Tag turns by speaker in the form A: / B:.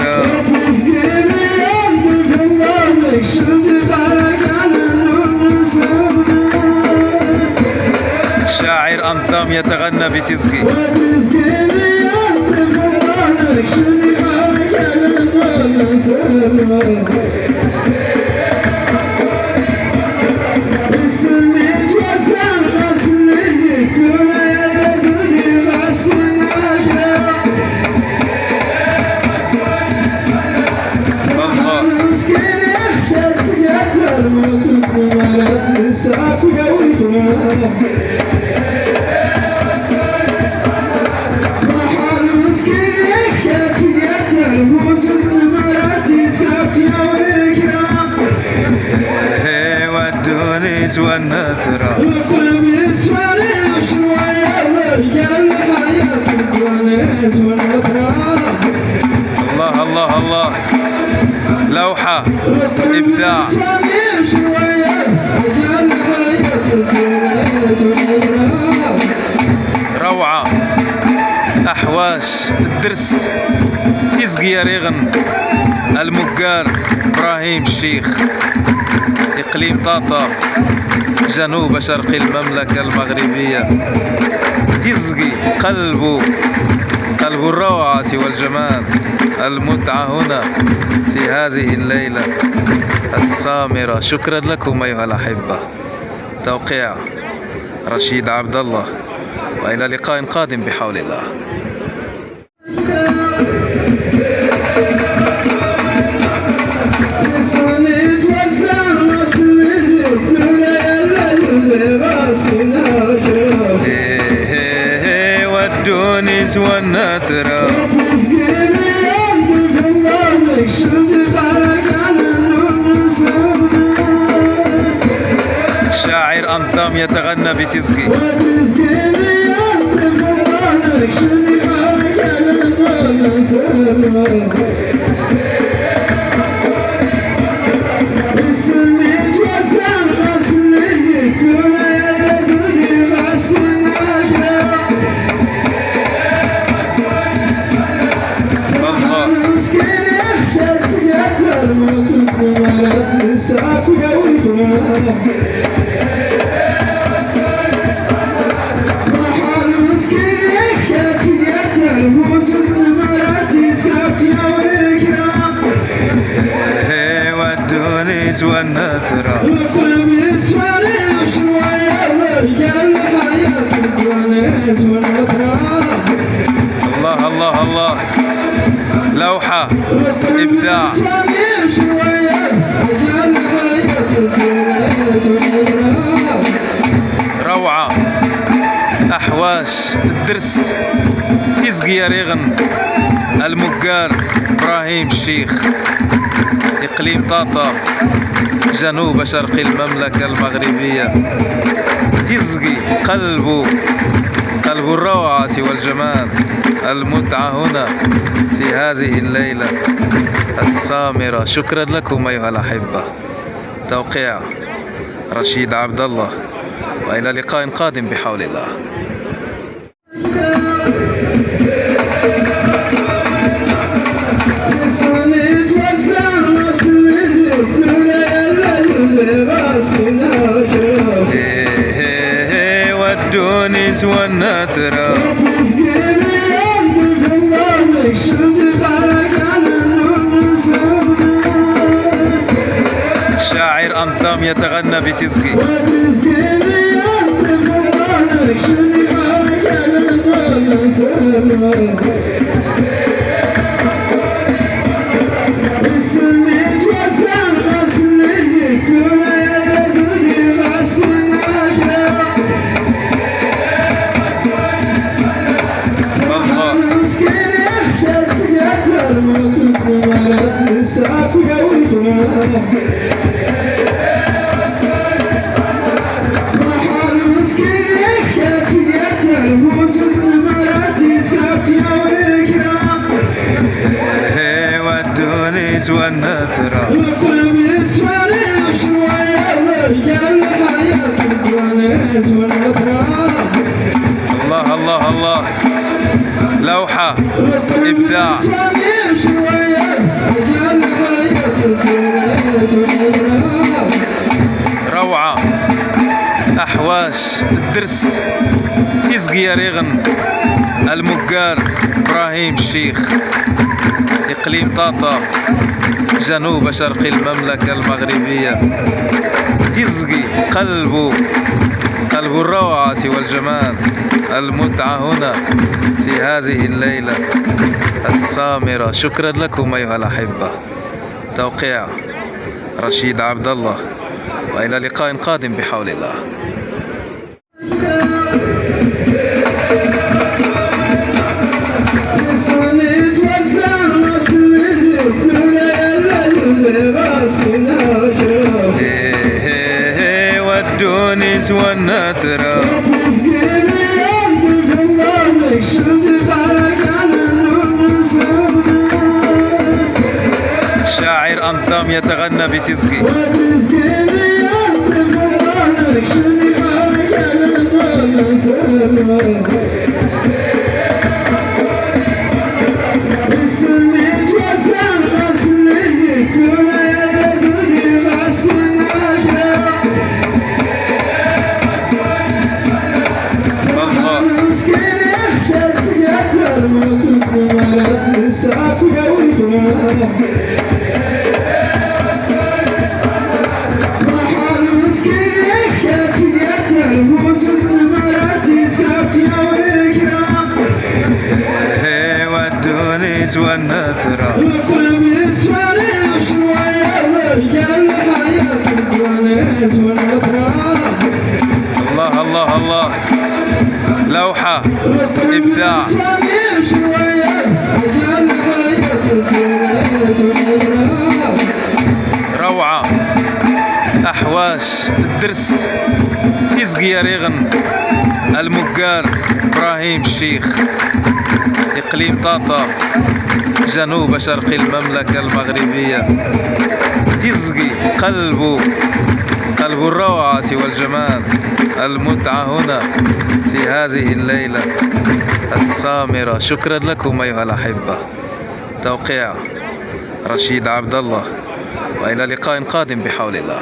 A: والنثرة. الشاعر أنظم يتغنى بتزكي. والدونيت والنثرة. الله الله الله، لوحة إبداع. روعة، أحواش، درست، تزقي يا ريغن، المقار إبراهيم الشيخ، إقليم طاطا، جنوب شرق المملكة المغربية. تزقي قلب الروعة والجمال، المتعة هنا في هذه الليلة السامرة. شكرا لكم أيها الأحبة. توقيع رشيد عبد الله، وإلى لقاء قادم بحول الله. والدونيت والنثرة. الشاعر أنظم يتغنى بتزكي. والدونيت والنثرة. الله الله الله، لوحة إبداع. روعة، أحواش، درست، تزقي يا ريغن، المقار إبراهيم الشيخ، إقليم طاطا، جنوب شرق المملكة المغربية. تزقي قلب الروعة والجمال، المتعة هنا في هذه الليلة السامرة. شكرا لكم أيها الأحبة. توقيع رشيد عبد الله، وإلى لقاء قادم بحول الله. والدونيت والنثرة. الشاعر أنظم يتغنى بتزكي. والدونيت والنثرة. الله الله الله، لوحة إبداع. أحواش الدرست تيزقي ريغن المقار إبراهيم الشيخ إقليم طاطا جنوب شرق المملكة المغربية. تيزقي قلب الروعة والجمال، المتعة هنا في هذه الليلة السامرة. شكرا لكم أيها الأحبة. توقيع رشيد عبد الله، وإلى لقاء قادم بحول الله. ودوني تونى ترى شاعر أنظام يتغنى بتزكي. ودوني تونى ترى الله الله الله، لوحة إبداع. روعة أحواش الدرست تيزقي ريغن المقار إبراهيم الشيخ إقليم طاطا جنوب شرق المملكة المغربية. تيزقي قلب الروعة والجمال، المتعة هنا في هذه الليلة السامرة. شكرا لكم أيها الأحبة. توقيع رشيد عبد الله، وإلى لقاء قادم بحول الله.